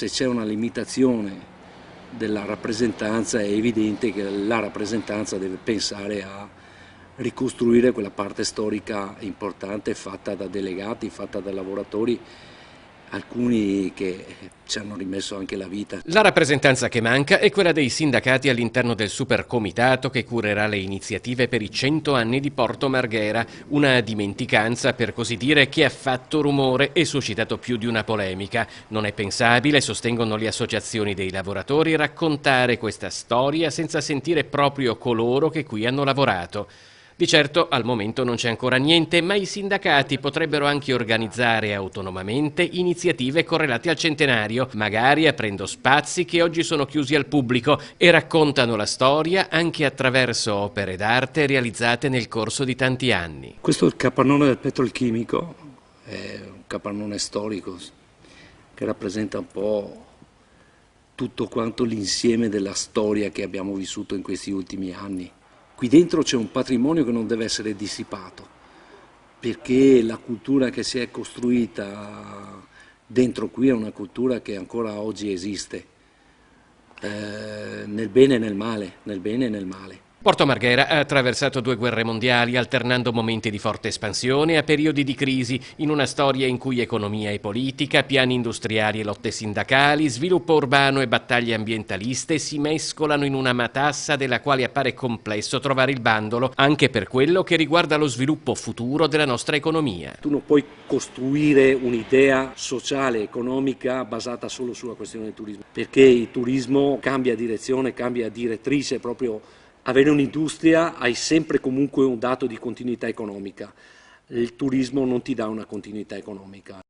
se c'è una limitazione della rappresentanza è evidente che la rappresentanza deve pensare a ricostruire quella parte storica importante fatta da delegati, fatta da lavoratori, alcuni che ci hanno rimesso anche la vita. La rappresentanza che manca è quella dei sindacati all'interno del supercomitato che curerà le iniziative per i 100 anni di Porto Marghera, una dimenticanza per così dire che ha fatto rumore e suscitato più di una polemica. Non è pensabile, sostengono le associazioni dei lavoratori, raccontare questa storia senza sentire proprio coloro che qui hanno lavorato. Di certo al momento non c'è ancora niente, ma i sindacati potrebbero anche organizzare autonomamente iniziative correlate al centenario, magari aprendo spazi che oggi sono chiusi al pubblico e raccontano la storia anche attraverso opere d'arte realizzate nel corso di tanti anni. Questo è il capannone del petrolchimico, è un capannone storico che rappresenta un po' tutto quanto l'insieme della storia che abbiamo vissuto in questi ultimi anni. Qui dentro c'è un patrimonio che non deve essere dissipato, perché la cultura che si è costruita dentro qui è una cultura che ancora oggi esiste, nel bene e nel male, nel bene e nel male. Porto Marghera ha attraversato 2 guerre mondiali, alternando momenti di forte espansione a periodi di crisi, in una storia in cui economia e politica, piani industriali e lotte sindacali, sviluppo urbano e battaglie ambientaliste si mescolano in una matassa della quale appare complesso trovare il bandolo, anche per quello che riguarda lo sviluppo futuro della nostra economia. Tu non puoi costruire un'idea sociale, economica, basata solo sulla questione del turismo, perché il turismo cambia direzione, cambia direttrice proprio. Avere un'industria hai sempre comunque un dato di continuità economica, il turismo non ti dà una continuità economica.